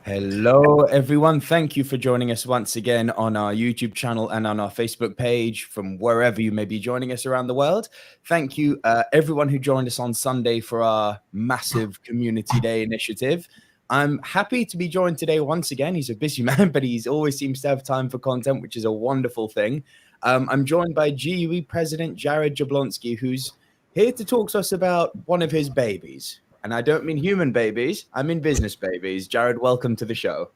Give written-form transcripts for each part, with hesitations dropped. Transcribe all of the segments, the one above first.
Hello, everyone. Thank you for joining us once again on our YouTube channel and on our Facebook page from wherever you may be joining us around the world. Thank you, everyone who joined us on Sunday for our massive Community Day initiative. I'm happy to be joined today once again. He's a busy man, but he always seems to have time for content, which is a wonderful thing. I'm joined by GUE President Jarrod Jablonski, who's here to talk to us about one of his babies. And I don't mean human babies, I mean business babies. Jarrod, welcome to the show.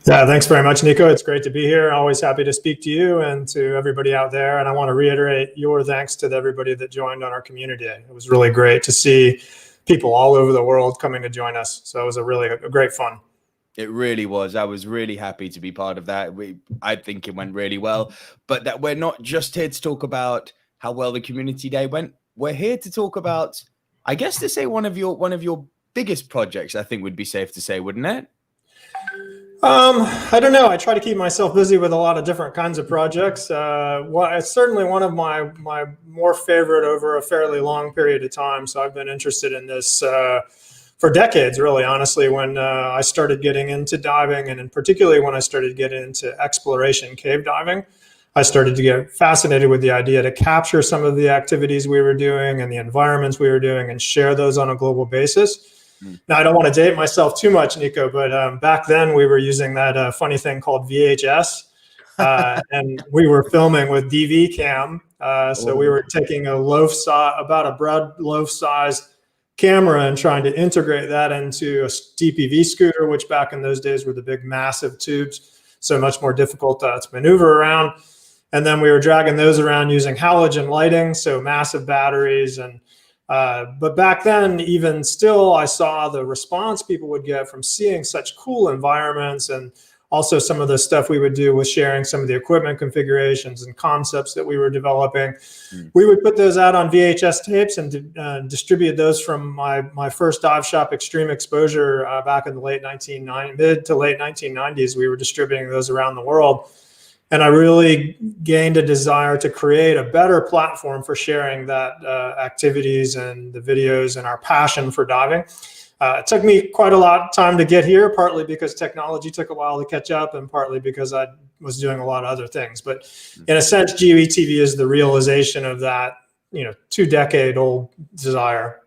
Yeah, thanks very much, Nico. It's great to be here. Always happy to speak to you and to everybody out there. And I want to reiterate your thanks to everybody that joined on our community day. It was really great to see people all over the world coming to join us. So it was a great fun. It really was. I was really happy to be part of that. I think it went really well. But that we're not just here to talk about how well the community day went. We're here to talk about, I guess, to say one of your biggest projects, I think would be safe to say, wouldn't it? I don't know. I try to keep myself busy with a lot of different kinds of projects. It's certainly one of my more favorite over a fairly long period of time. So I've been interested in this for decades, really, honestly, when I started getting into diving, and in particularly when I started getting into exploration cave diving. I started to get fascinated with the idea to capture some of the activities we were doing and the environments we were doing and share those on a global basis. Now, I don't want to date myself too much, Nico, but back then we were using that funny thing called VHS, and we were filming with DV cam. So we were taking about a bread loaf sized camera and trying to integrate that into a DPV scooter, which back in those days were the big massive tubes, so much more difficult to maneuver around. And then we were dragging those around using halogen lighting, so massive batteries. And but back then, even still, I saw the response people would get from seeing such cool environments, and also some of the stuff we would do with sharing some of the equipment configurations and concepts that we were developing. We would put those out on VHS tapes and distribute those from my first dive shop, Extreme Exposure, back in the mid to late 1990s. We were distributing those around the world. And I really gained a desire to create a better platform for sharing that activities and the videos and our passion for diving. It took me quite a lot of time to get here, partly because technology took a while to catch up and partly because I was doing a lot of other things. But in a sense, GUE TV is the realization of that, 2-decade-old desire.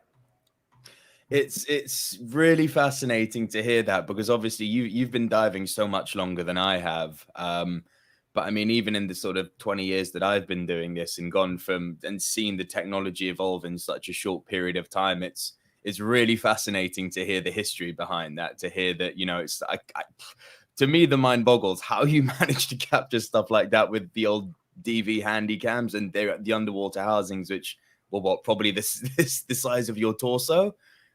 It's really fascinating to hear that, because obviously you've been diving so much longer than I have. But I mean, even in the sort of 20 years that I've been doing this and gone from and seen the technology evolve in such a short period of time, it's really fascinating to hear the history behind that, to hear that, it's to me, the mind boggles how you manage to capture stuff like that with the old DV handy cams and the underwater housings, which were probably the size of your torso.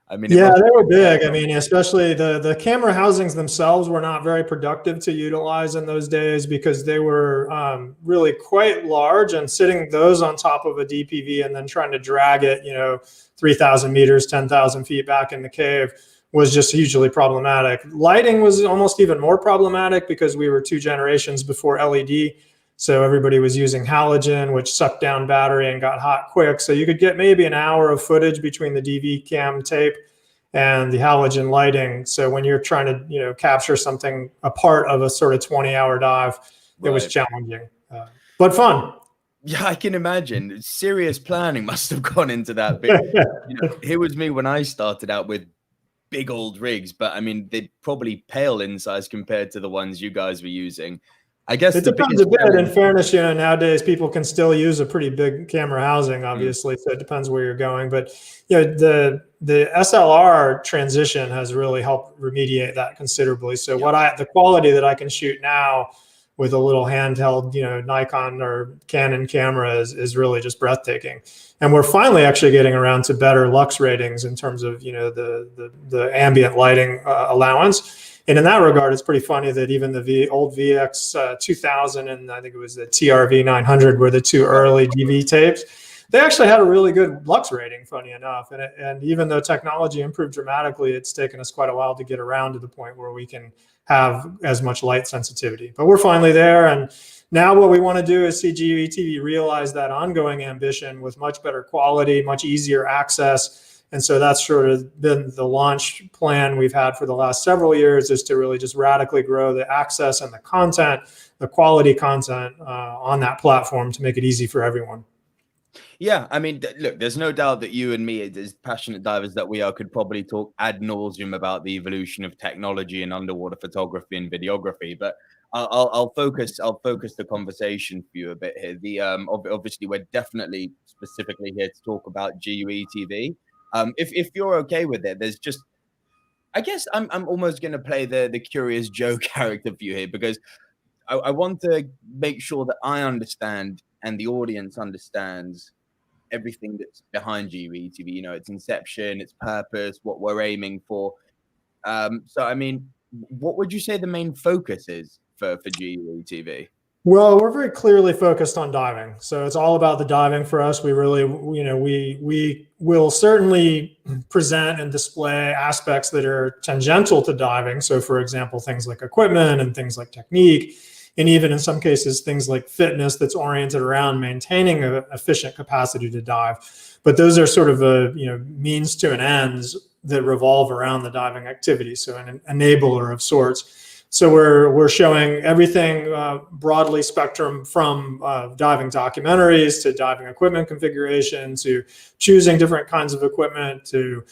I mean, yeah, they were big. I mean, especially the camera housings themselves were not very productive to utilize in those days because they were really quite large, and sitting those on top of a DPV and then trying to drag it, 3,000 meters, 10,000 feet back in the cave was just hugely problematic. Lighting was almost even more problematic because we were 2 generations before LED. So everybody was using halogen, which sucked down battery and got hot quick. So you could get maybe an hour of footage between the DV cam tape and the halogen lighting. So when you're trying to, capture something, a part of a sort of 20-hour dive, it was challenging, but fun. Yeah, I can imagine. Serious planning must have gone into that. But here was me when I started out with big old rigs, but I mean, they probably pale in size compared to the ones you guys were using. I guess it depends a bit. In fairness, nowadays people can still use a pretty big camera housing, obviously. So it depends where you're going. But the SLR transition has really helped remediate that considerably. So the quality that I can shoot now with a little handheld, Nikon or Canon camera is really just breathtaking. And we're finally actually getting around to better lux ratings in terms of the ambient lighting allowance. And in that regard, it's pretty funny that even the old VX 2000 and I think it was the TRV 900 were the 2 early DV tapes. They actually had a really good lux rating, funny enough. And even though technology improved dramatically, it's taken us quite a while to get around to the point where we can have as much light sensitivity. But we're finally there. And now what we want to do is see GUE TV realize that ongoing ambition with much better quality, much easier access, And so that's sort of been the launch plan we've had for the last several years, is to really just radically grow the access and the content, the quality content on that platform to make it easy for everyone. Yeah, I mean, look, there's no doubt that you and me, as passionate divers that we are, could probably talk ad nauseum about the evolution of technology in underwater photography and videography. But I'll focus the conversation for you a bit here. Obviously, we're definitely specifically here to talk about GUE TV. If you're okay with it, there's just, I guess I'm almost going to play the Curious Joe character for you here, because I want to make sure that I understand and the audience understands everything that's behind GUE TV, you know, its inception, its purpose, what we're aiming for. So, I mean, what would you say the main focus is for GUE TV? Well, we're very clearly focused on diving. So it's all about the diving for us. We really, you know, we will certainly present and display aspects that are tangential to diving. So for example, things like equipment and things like technique, and even in some cases, things like fitness that's oriented around maintaining an efficient capacity to dive. But those are sort of a, you know, means to an ends that revolve around the diving activity. So an enabler of sorts. So we're showing everything broadly spectrum, from diving documentaries to diving equipment configuration to choosing different kinds of equipment to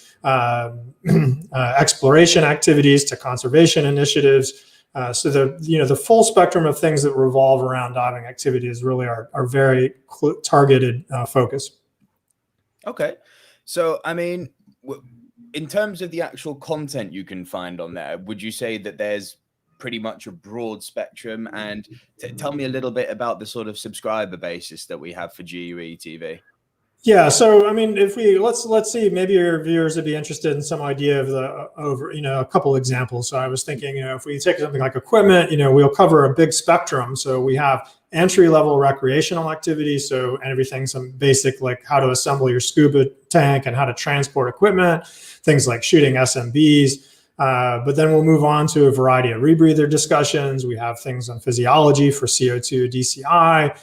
exploration activities to conservation initiatives. So the full spectrum of things that revolve around diving activity is really our very targeted focus. Okay, so I mean, in terms of the actual content you can find on there, would you say that there's pretty much a broad spectrum? And tell me a little bit about the sort of subscriber basis that we have for GUE TV. Yeah, so I mean, if we let's see, maybe your viewers would be interested in some idea of a couple examples. So I was thinking, if we take something like equipment, we'll cover a big spectrum. So we have entry-level recreational activities, so everything, some basic like how to assemble your scuba tank and how to transport equipment, things like shooting SMBs. But then we'll move on to a variety of rebreather discussions. We have things on physiology for CO2, DCI.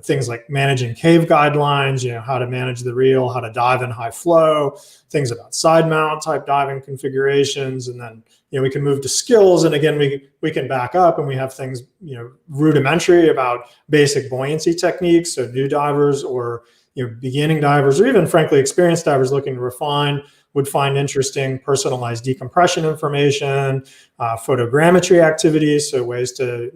Things like managing cave guidelines, how to manage the reel, how to dive in high flow, things about side mount type diving configurations. And then, we can move to skills. And again, we can back up and we have things, rudimentary about basic buoyancy techniques. So new divers or, beginning divers, or even frankly, experienced divers looking to refine would find interesting personalized decompression information, photogrammetry activities, so ways to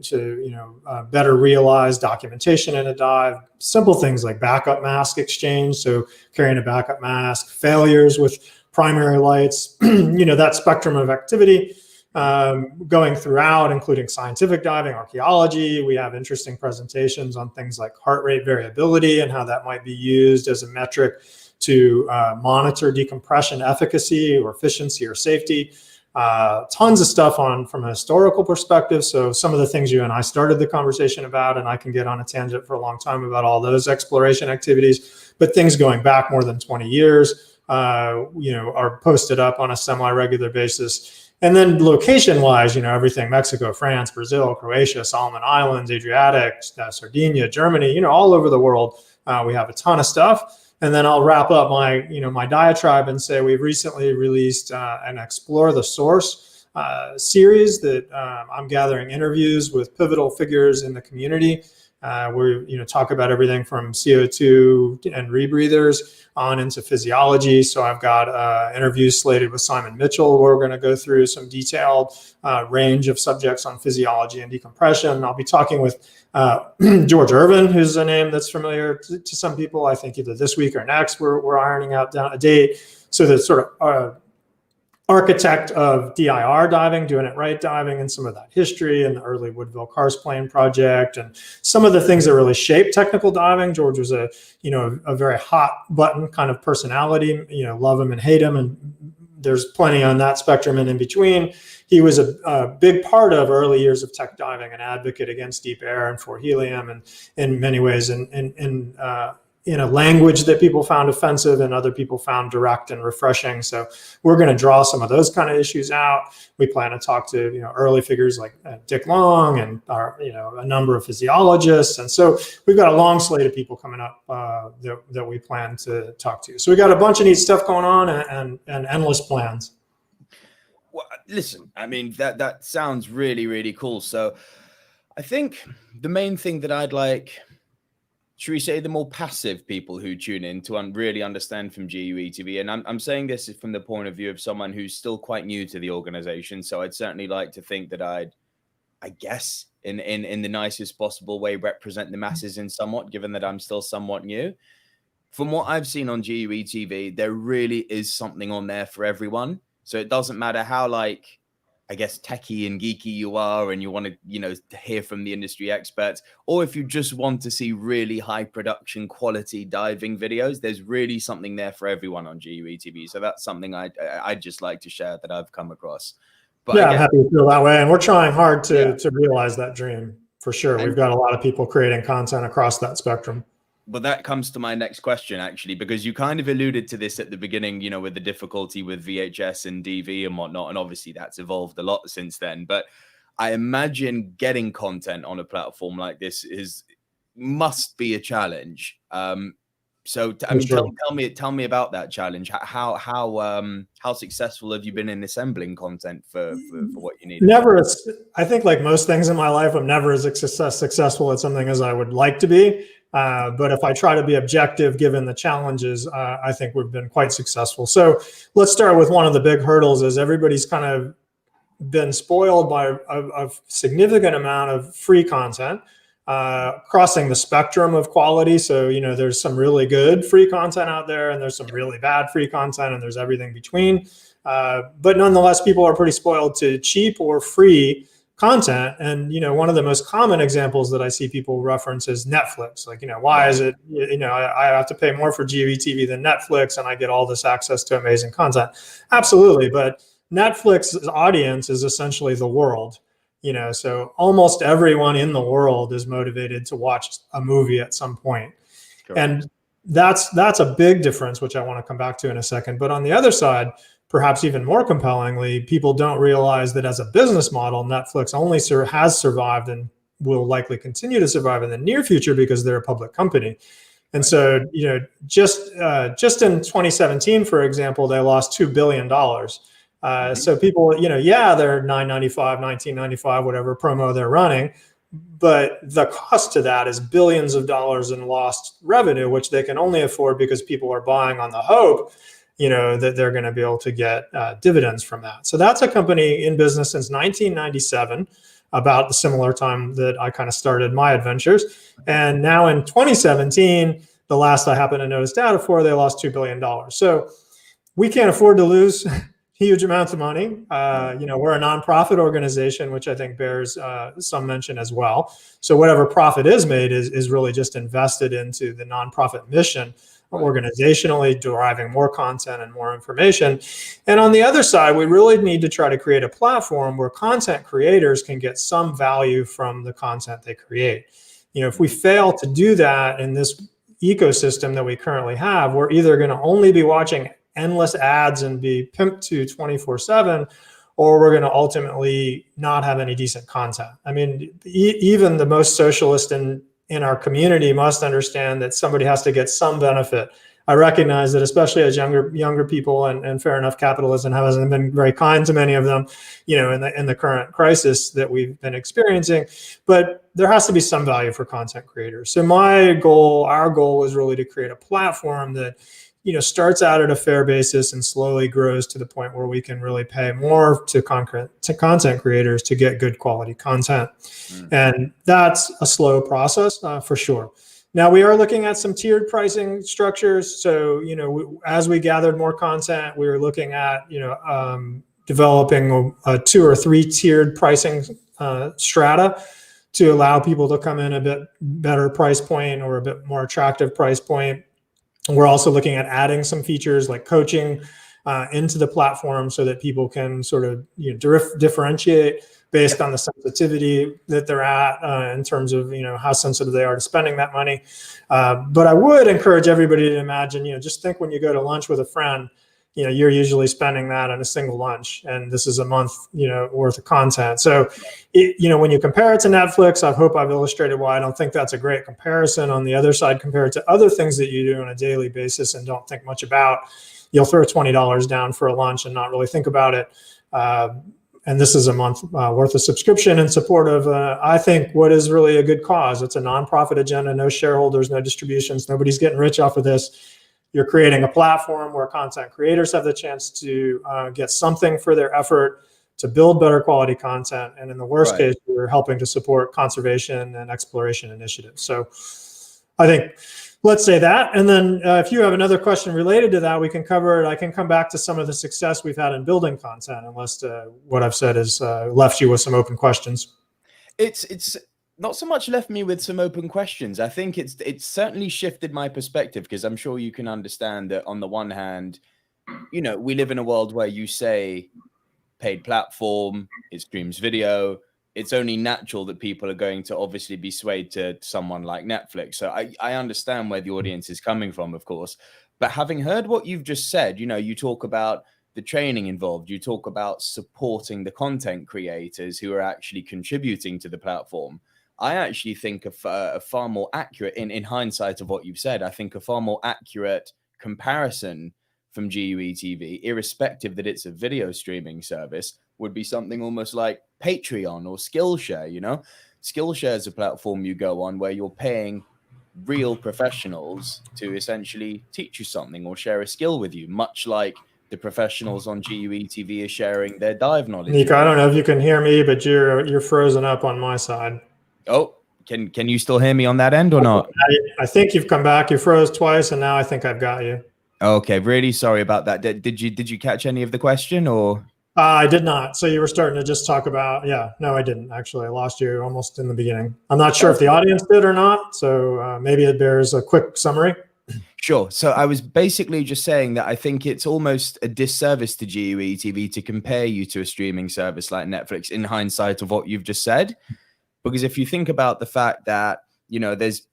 better realize documentation in a dive, simple things like backup mask exchange, so carrying a backup mask, failures with primary lights, that spectrum of activity going throughout, including scientific diving, archaeology. We have interesting presentations on things like heart rate variability and how that might be used as a metric to monitor decompression efficacy or efficiency or safety. Tons of stuff from a historical perspective. So some of the things you and I started the conversation about, and I can get on a tangent for a long time about all those exploration activities, but things going back more than 20 years, are posted up on a semi-regular basis. And then location-wise, everything, Mexico, France, Brazil, Croatia, Solomon Islands, Adriatic, Sardinia, Germany, all over the world. We have a ton of stuff. And then I'll wrap up my diatribe and say we've recently released an Explore the Source series that I'm gathering interviews with pivotal figures in the community. Where talk about everything from CO2 and rebreathers on into physiology. So I've got interviews slated with Simon Mitchell, where we're going to go through some detailed range of subjects on physiology and decompression. I'll be talking with George Irvin, who's a name that's familiar to some people. I think either this week or next, we're ironing out a date. So the sort of architect of DIR diving, doing it right diving, and some of that history and the early Woodville Karst Plane project and some of the things that really shaped technical diving. George was a very hot button kind of personality, love him and hate him. And there's plenty on that spectrum and in between. He was a big part of early years of tech diving, an advocate against deep air and for helium, and in many ways in a language that people found offensive and other people found direct and refreshing. So we're going to draw some of those kind of issues out. We plan to talk to, early figures like Dick Long and a number of physiologists. And so we've got a long slate of people coming up that we plan to talk to. So we got a bunch of neat stuff going on and endless plans. Well, listen, I mean, that sounds really, really cool. So I think the main thing that I'd like, should we say, the more passive people who tune in to really understand from GUE TV, and I'm saying this from the point of view of someone who's still quite new to the organization, so I'd certainly like to think that I guess, in the nicest possible way, represent the masses in somewhat, given that I'm still somewhat new. From what I've seen on GUE TV, there really is something on there for everyone. So it doesn't matter how, I guess, techie and geeky you are and you want to, hear from the industry experts, or if you just want to see really high production quality diving videos, there's really something there for everyone on GUE TV. So that's something I'd just like to share that I've come across. But yeah, I'm happy to feel that way. And we're trying hard to realize that dream for sure. We've got a lot of people creating content across that spectrum. Well, that comes to my next question, actually, because you kind of alluded to this at the beginning, with the difficulty with VHS and DV and whatnot. And obviously that's evolved a lot since then. But I imagine getting content on a platform like this must be a challenge. So tell me about that challenge. How successful have you been in assembling content for what you need? I think, like most things in my life, I'm never as successful at something as I would like to be. But if I try to be objective, given the challenges, I think we've been quite successful. So let's start with one of the big hurdles. Is everybody's kind of been spoiled by a significant amount of free content, crossing the spectrum of quality. So, there's some really good free content out there, and there's some really bad free content, and there's everything between. But nonetheless, people are pretty spoiled to cheap or free content. And, one of the most common examples that I see people reference is Netflix. Like, why is it, I have to pay more for GUE TV than Netflix and I get all this access to amazing content? Absolutely. But Netflix's audience is essentially the world, so almost everyone in the world is motivated to watch a movie at some point. Correct. And that's a big difference, which I want to come back to in a second. But on the other side, perhaps even more compellingly, people don't realize that as a business model, Netflix only has survived and will likely continue to survive in the near future because they're a public company. And so, just in 2017, for example, they lost $2 billion. So people, they're $9.95, $19.95, whatever promo they're running, but the cost to that is billions of dollars in lost revenue, which they can only afford because people are buying on the hope that they're going to be able to get dividends from that. So that's a company in business since 1997, about the similar time that I kind of started my adventures. And now in 2017, the last I happen to notice data for, they lost $2 billion. So we can't afford to lose huge amounts of money. We're a nonprofit organization, which I think bears some mention as well. So whatever profit is made is really just invested into the nonprofit mission, organizationally deriving more content and more information. And on the other side, we really need to try to create a platform where content creators can get some value from the content they create. If we fail to do that in this ecosystem that we currently have, we're either going to only be watching endless ads and be pimped to 24/7, or we're going to ultimately not have any decent content. I mean, even the most socialist in our community must understand that somebody has to get some benefit. I recognize that, especially as younger people, and fair enough, capitalism hasn't been very kind to many of them, in the current crisis that we've been experiencing. But there has to be some value for content creators. So our goal is really to create a platform that starts out at a fair basis and slowly grows to the point where we can really pay more to content creators to get good quality content. And that's a slow process for sure. Now, we are looking at some tiered pricing structures. So, as we gathered more content, we were looking at, developing a 2 or 3 tiered pricing strata to allow people to come in a bit better price point or a bit more attractive price point. We're also looking at adding some features like coaching into the platform so that people can sort of differentiate based on the sensitivity that they're at in terms of how sensitive they are to spending that money. But I would encourage everybody to imagine, just think when you go to lunch with a friend, you're usually spending that on a single lunch, and this is a month, worth of content. So, when you compare it to Netflix, I hope I've illustrated why I don't think that's a great comparison. On the other side, compare it to other things that you do on a daily basis and don't think much about. You'll throw $20 down for a lunch and not really think about it. And this is a month worth of subscription in support of, I think, what is really a good cause. It's a nonprofit agenda, no shareholders, no distributions. Nobody's getting rich off of this. You're creating a platform where content creators have the chance to get something for their effort to build better quality content. And in the worst case, we're helping to support conservation and exploration initiatives. So I think, let's say that. And then if you have another question related to that, we can cover it. I can come back to some of the success we've had in building content, unless what I've said has left you with some open questions. It's not so much left me with some open questions. I think it's certainly shifted my perspective, because I'm sure you can understand that on the one hand, we live in a world where you say paid platform, it streams video. It's only natural that people are going to obviously be swayed to someone like Netflix. So I understand where the audience is coming from, of course. But having heard what you've just said, you talk about the training involved, you talk about supporting the content creators who are actually contributing to the platform. I actually think a far more accurate, in hindsight of what you've said, I think a far more accurate comparison from GUE TV, irrespective that it's a video streaming service, would be something almost like Patreon or Skillshare. Skillshare is a platform you go on where you're paying real professionals to essentially teach you something or share a skill with you, much like the professionals on GUE TV are sharing their dive knowledge. Nico, I don't know if you can hear me, but you're frozen up on my side. Oh, can you still hear me on that end or not? I think you've come back. You froze twice, and now I think I've got you. Okay, really sorry about that. Did you catch any of the question, or? I did not. So you were starting to just talk about, no, I didn't actually. I lost you almost in the beginning. I'm not sure if the audience did or not. So maybe it bears a quick summary. Sure. So I was basically just saying that I think it's almost a disservice to GUE TV to compare you to a streaming service like Netflix in hindsight of what you've just said. Because if you think about the fact that, there's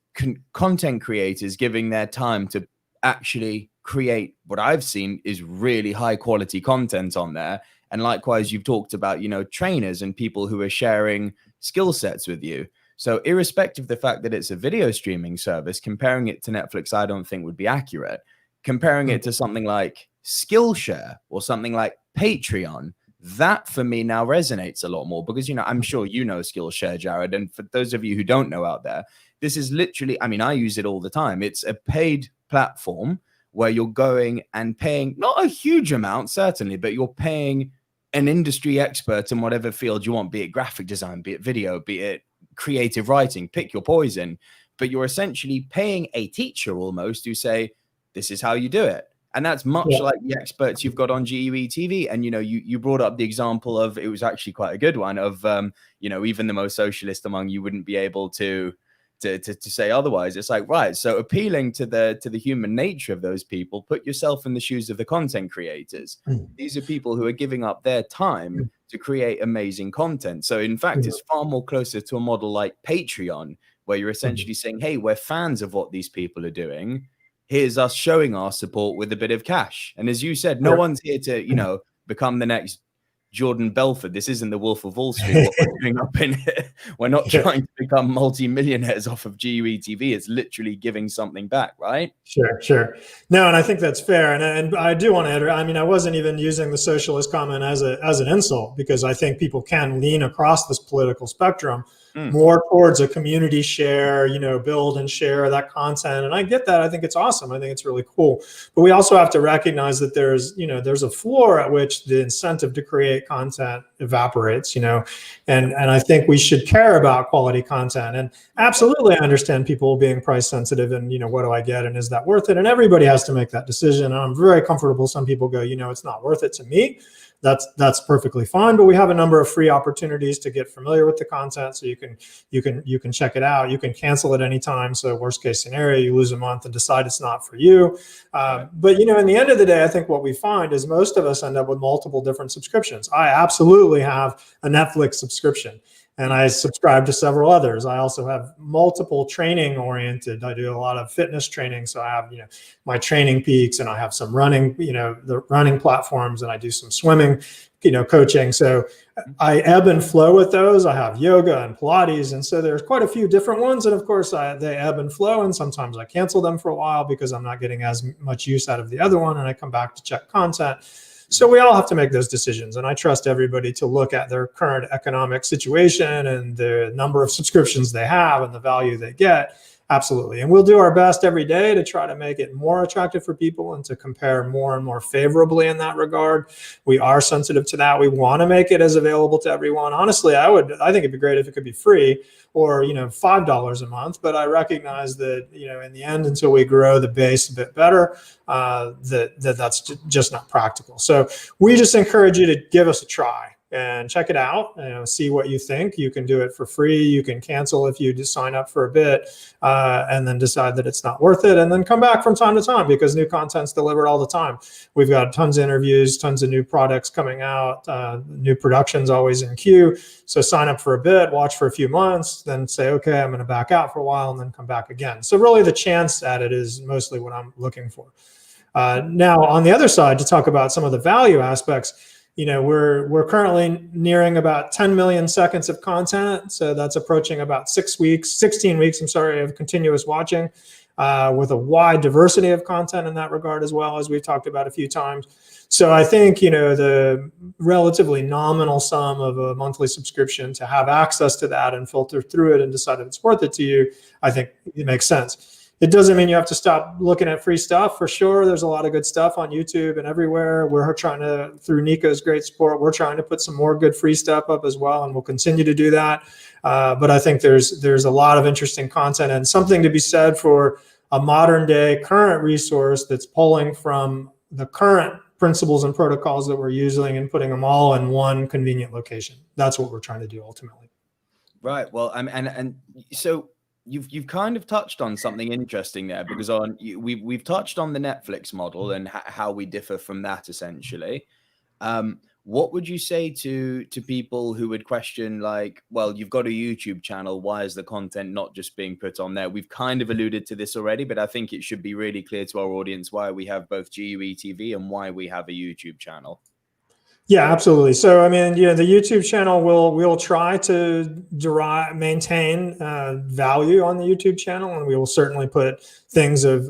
content creators giving their time to actually create what I've seen is really high quality content on there. And likewise, you've talked about, trainers and people who are sharing skill sets with you. So irrespective of the fact that it's a video streaming service, comparing it to Netflix, I don't think would be accurate. Comparing it to something like Skillshare or something like Patreon, that for me now resonates a lot more, because, I'm sure Skillshare, Jarrod. And for those of you who don't know out there, this is literally, I use it all the time. It's a paid platform where you're going and paying not a huge amount, certainly, but you're paying an industry expert in whatever field you want, be it graphic design, be it video, be it creative writing, pick your poison. But you're essentially paying a teacher almost to say, this is how you do it. And that's much like the experts you've got on GUE TV. And, you brought up the example of, it was actually quite a good one of, even the most socialist among you wouldn't be able to say otherwise. It's like, right. So appealing to the human nature of those people, put yourself in the shoes of the content creators. These are people who are giving up their time to create amazing content. So in fact, it's far more closer to a model like Patreon, where you're essentially saying, hey, we're fans of what these people are doing. Here's us showing our support with a bit of cash. And as you said, no one's here to, become the next Jordan Belfort. This isn't the Wolf of Wall Street. What we're doing up in here. We're not trying to become multi-millionaires off of GUE TV. It's literally giving something back, right? Sure. No, and I think that's fair. And I do want to add, I wasn't even using the socialist comment as an insult, because I think people can lean across this political spectrum more towards a community share, build and share that content. And I get that. I think it's awesome. I think it's really cool. But we also have to recognize that there's a floor at which the incentive to create content evaporates, and I think we should care about quality content. And absolutely, I understand people being price sensitive and, what do I get and is that worth it? And everybody has to make that decision. And I'm very comfortable. Some people go, it's not worth it to me. that's perfectly fine. But we have a number of free opportunities to get familiar with the content, so you can check it out. You can cancel at any time. So worst case scenario, you lose a month and decide it's not for you. But in the end of the day, I think what we find is most of us end up with multiple different subscriptions. I absolutely have a Netflix subscription, and I subscribe to several others. I also have multiple training oriented. I do a lot of fitness training. So I have, my Training Peaks, and I have some running, the running platforms, and I do some swimming, coaching. So I ebb and flow with those. I have yoga and Pilates. And so there's quite a few different ones. And of course they ebb and flow. And sometimes I cancel them for a while because I'm not getting as much use out of the other one. And I come back to check content. So we all have to make those decisions. And I trust everybody to look at their current economic situation and the number of subscriptions they have and the value they get. Absolutely. And we'll do our best every day to try to make it more attractive for people and to compare more and more favorably in that regard. We are sensitive to that. We want to make it as available to everyone. Honestly, I think it'd be great if it could be free or, $5 a month. But I recognize that, in the end, until we grow the base a bit better, that's just not practical. So we just encourage you to give us a try and check it out, see what you think. You can do it for free. You can cancel if you just sign up for a bit and then decide that it's not worth it, and then come back from time to time because new content's delivered all the time. We've got tons of interviews, tons of new products coming out, new productions always in queue. So sign up for a bit, watch for a few months, then say, okay, I'm going to back out for a while and then come back again. So really the chance at it is mostly what I'm looking for. Now, on the other side, to talk about some of the value aspects, we're currently nearing about 10 million seconds of content. So that's approaching about 16 weeks, of continuous watching with a wide diversity of content in that regard, as well, as we've talked about a few times. So I think, the relatively nominal sum of a monthly subscription to have access to that and filter through it and decide if it's worth it to you, I think it makes sense. It doesn't mean you have to stop looking at free stuff. For sure, there's a lot of good stuff on YouTube and everywhere. We're trying to, through Nico's great support, we're trying to put some more good free stuff up as well, and we'll continue to do that. But I think there's a lot of interesting content and something to be said for a modern day current resource that's pulling from the current principles and protocols that we're using and putting them all in one convenient location. That's what we're trying to do ultimately. Right. Well, and so you've kind of touched on something interesting there, because we've touched on the Netflix model and how we differ from that essentially. What would you say to people who would question, like, well, you've got a YouTube channel, why is the content not just being put on there? We've kind of alluded to this already, but I think it should be really clear to our audience why we have both GUE TV and why we have a YouTube channel. Yeah, absolutely. So, the YouTube channel we'll try to maintain value on the YouTube channel, and we will certainly put things of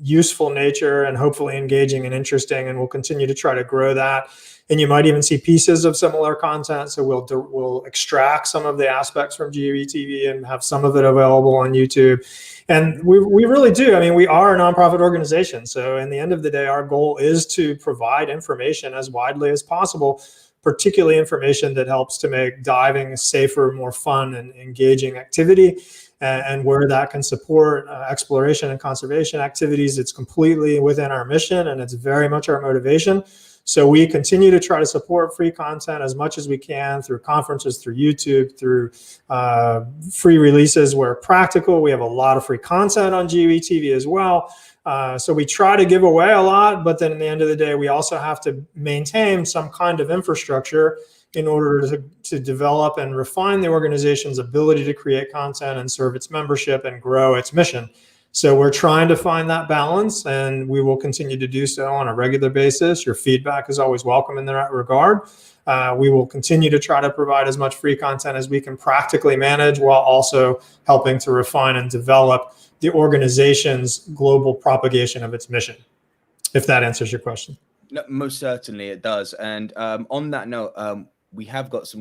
useful nature and hopefully engaging and interesting, and we'll continue to try to grow that. And you might even see pieces of similar content. So we'll extract some of the aspects from GUE TV and have some of it available on YouTube. And we really do. We are a nonprofit organization. So in the end of the day, our goal is to provide information as widely as possible, particularly information that helps to make diving a safer, more fun and engaging activity. And where that can support exploration and conservation activities, it's completely within our mission, and it's very much our motivation. So we continue to try to support free content as much as we can through conferences, through YouTube, through free releases where practical. We have a lot of free content on GUE TV as well. So we try to give away a lot, but then at the end of the day, we also have to maintain some kind of infrastructure in order to develop and refine the organization's ability to create content and serve its membership and grow its mission. So we're trying to find that balance, and we will continue to do so on a regular basis. Your feedback is always welcome in that regard. We will continue to try to provide as much free content as we can practically manage, while also helping to refine and develop the organization's global propagation of its mission, if that answers your question. No, most certainly it does. And on that note, we have got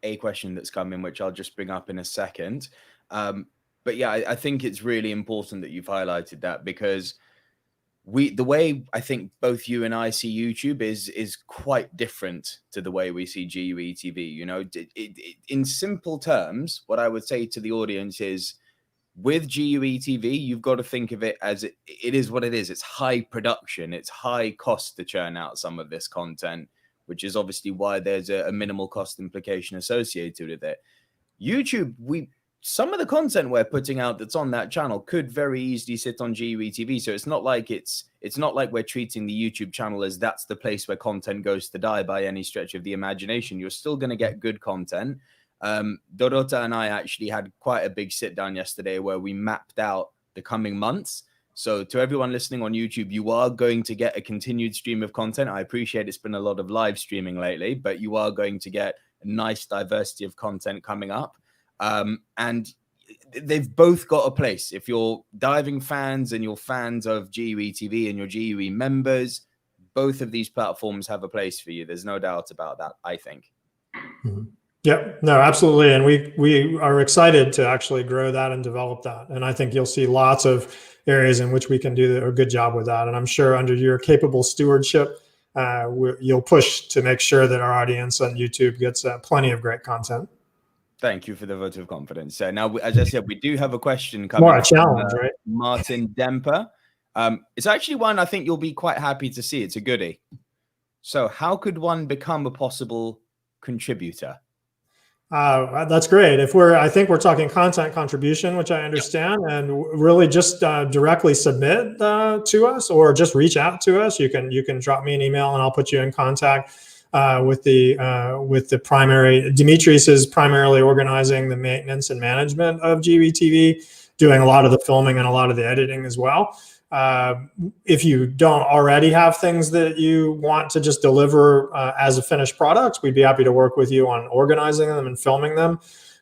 a question that's come in, which I'll just bring up in a second. But yeah, I think it's really important that you've highlighted that, because the way I think both you and I see YouTube is quite different to the way we see GUE TV. In simple terms, what I would say to the audience is, with GUE TV, you've got to think of it as it is what it is. It's high production. It's high cost to churn out some of this content. which is obviously why there's a minimal cost implication associated with it. YouTube, some of the content we're putting out that's on that channel could very easily sit on GUE TV. So it's not like we're treating the YouTube channel as that's the place where content goes to die by any stretch of the imagination. You're still going to get good content. Dorota and I actually had quite a big sit down yesterday where we mapped out the coming months. So to everyone listening on YouTube, you are going to get a continued stream of content. I appreciate it's been a lot of live streaming lately, but you are going to get a nice diversity of content coming up. And they've both got a place. If you're diving fans and you're fans of GUE TV and you're GUE members, both of these platforms have a place for you. There's no doubt about that, I think. Mm-hmm. Yep, no, absolutely. And we are excited to actually grow that and develop that. And I think you'll see lots of areas in which we can do a good job with that. And I'm sure under your capable stewardship, you'll push to make sure that our audience on YouTube gets plenty of great content. Thank you for the vote of confidence. Now, as I said, we do have a question coming. More a challenge, right? Martin Demper. It's actually one I think you'll be quite happy to see. It's a goodie. So how could one become a possible contributor? That's great. I think we're talking content contribution, which I understand, and really just directly submit to us or just reach out to us. You can drop me an email and I'll put you in contact with the primary. Dimitris is primarily organizing the maintenance and management of GUE TV, doing a lot of the filming and a lot of the editing as well. If you don't already have things that you want to just deliver as a finished product, we'd be happy to work with you on organizing them and filming them.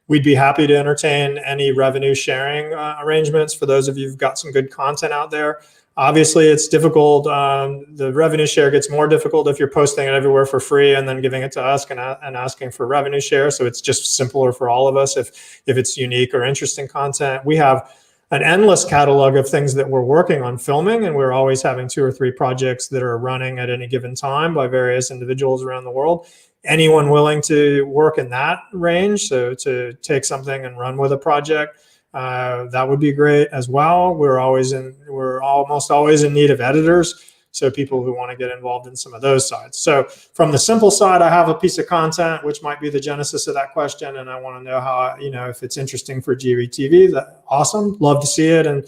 We'd be happy to entertain any revenue sharing arrangements for those of you who've got some good content out there. Obviously, it's difficult. The revenue share gets more difficult if you're posting it everywhere for free and then giving it to us and asking for revenue share. So it's just simpler for all of us if it's unique or interesting content. We have an endless catalog of things that we're working on filming, and we're always having 2 or 3 projects that are running at any given time by various individuals around the world. Anyone willing to work in that range, so to take something and run with a project, that would be great as well. We're almost always in need of editors, so people who want to get involved in some of those sides. So from the simple side, I have a piece of content, which might be the genesis of that question, and I want to know how, if it's interesting for GUE TV. That awesome, love to see it and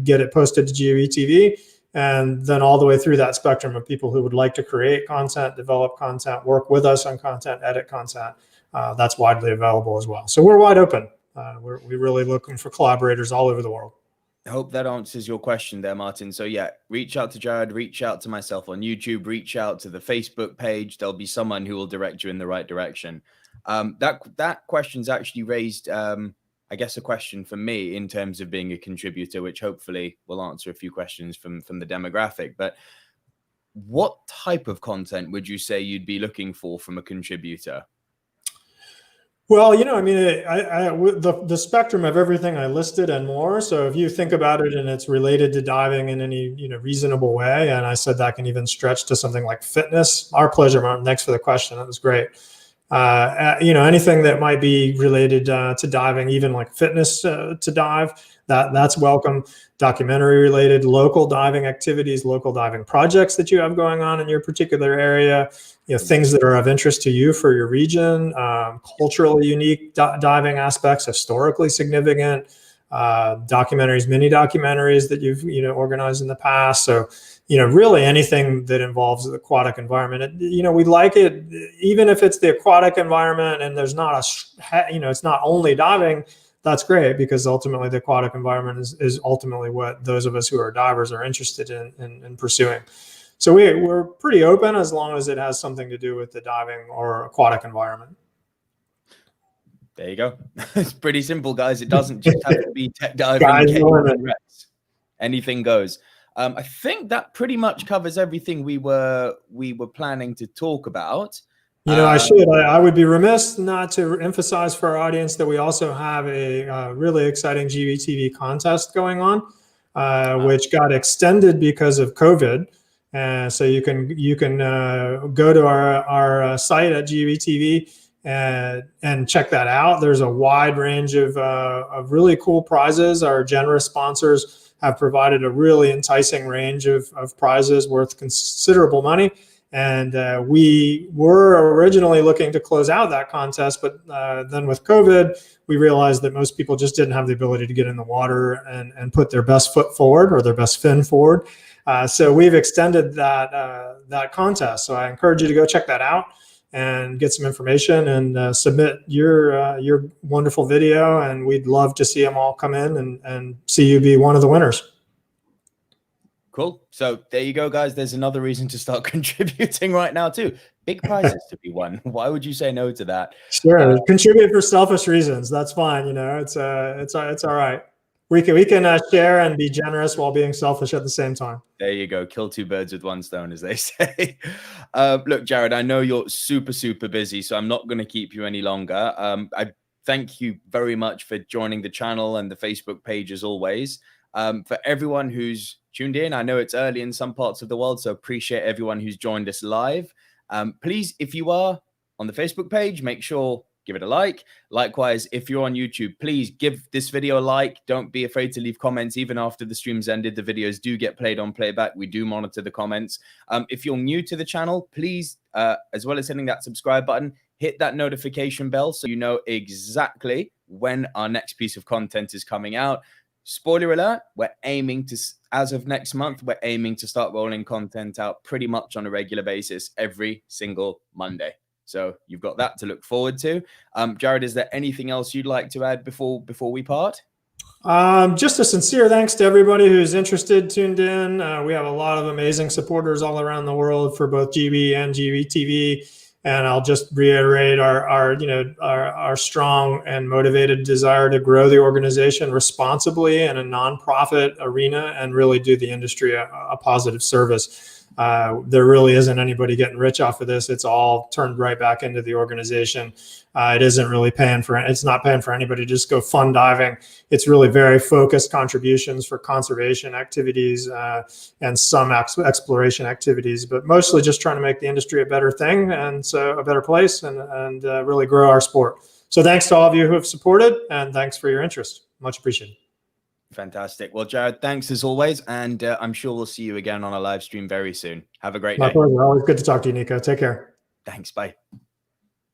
get it posted to GUE TV, and then all the way through that spectrum of people who would like to create content, develop content, work with us on content, edit content. That's widely available as well. So we're wide open. We're really looking for collaborators all over the world. I hope that answers your question there, Martin. So yeah, reach out to Jarrod, reach out to myself on YouTube, reach out to the Facebook page. There'll be someone who will direct you in the right direction. That question's actually raised, I guess, a question for me in terms of being a contributor, which hopefully will answer a few questions from the demographic. But what type of content would you say you'd be looking for from a contributor? Well, the spectrum of everything I listed and more. So if you think about it and it's related to diving in any, reasonable way, and I said that can even stretch to something like fitness. Our pleasure, Martin. Thanks for the question. That was great. Anything that might be related to diving, even like fitness to dive, that's welcome. Documentary related, local diving activities, local diving projects that you have going on in your particular area, things that are of interest to you for your region, culturally unique diving aspects, historically significant, documentaries, mini documentaries that you've organized in the past. So really anything that involves the aquatic environment. We like it even if it's the aquatic environment and there's not it's not only diving. That's great, because ultimately the aquatic environment is ultimately what those of us who are divers are interested in pursuing. So we're pretty open as long as it has something to do with the diving or aquatic environment. There you go. It's pretty simple, guys. It doesn't just have to be tech diving. Anything goes. I think that pretty much covers everything we were planning to talk about. I would be remiss not to emphasize for our audience that we also have a really exciting GUE TV contest going on, which got extended because of COVID. So you can go to our site at GUE TV and check that out. There's a wide range of really cool prizes. Our generous sponsors have provided a really enticing range of prizes worth considerable money. And we were originally looking to close out that contest, but then with COVID, we realized that most people just didn't have the ability to get in the water and put their best foot forward or their best fin forward. So we've extended that contest. So I encourage you to go check that out and get some information and submit your wonderful video. And we'd love to see them all come in and see you be one of the winners. Cool. So there you go, guys. There's another reason to start contributing right now too. Big prizes to be won. Why would you say no to that? Sure. Contribute for selfish reasons. That's fine. You know, it's all right. We can share and be generous while being selfish at the same time. There you go. Kill two birds with one stone, as they say. Look, Jarrod, I know you're super, super busy, so I'm not going to keep you any longer. I thank you very much for joining the channel and the Facebook page as always. For everyone who's tuned in, I know it's early in some parts of the world, so appreciate everyone who's joined us live. Please, if you are on the Facebook page, make sure give it a like. Likewise, if you're on YouTube, please give this video a like. Don't be afraid to leave comments. Even after the stream's ended, the videos do get played on playback. We do monitor the comments. If you're new to the channel, please, as well as hitting that subscribe button, hit that notification bell so you know exactly when our next piece of content is coming out. Spoiler alert, we're aiming to, as of next month, we're aiming to start rolling content out pretty much on a regular basis every single Monday. So you've got that to look forward to. Jarrod, is there anything else you'd like to add before we part? Just a sincere thanks to everybody who's interested, tuned in. We have a lot of amazing supporters all around the world for both GUE and GUE TV. And I'll just reiterate our strong and motivated desire to grow the organization responsibly in a nonprofit arena and really do the industry a positive service. There really isn't anybody getting rich off of this. It's all turned right back into the organization. It isn't really it's not paying for anybody to just go fun diving. It's really very focused contributions for conservation activities and some exploration activities, but mostly just trying to make the industry a better thing and so a better place and really grow our sport. So thanks to all of you who have supported and thanks for your interest. Much appreciated. Fantastic. Well, Jarrod, thanks as always. And I'm sure we'll see you again on a live stream very soon. Have a great day. My pleasure. Always good to talk to you, Nico. Take care. Thanks. Bye.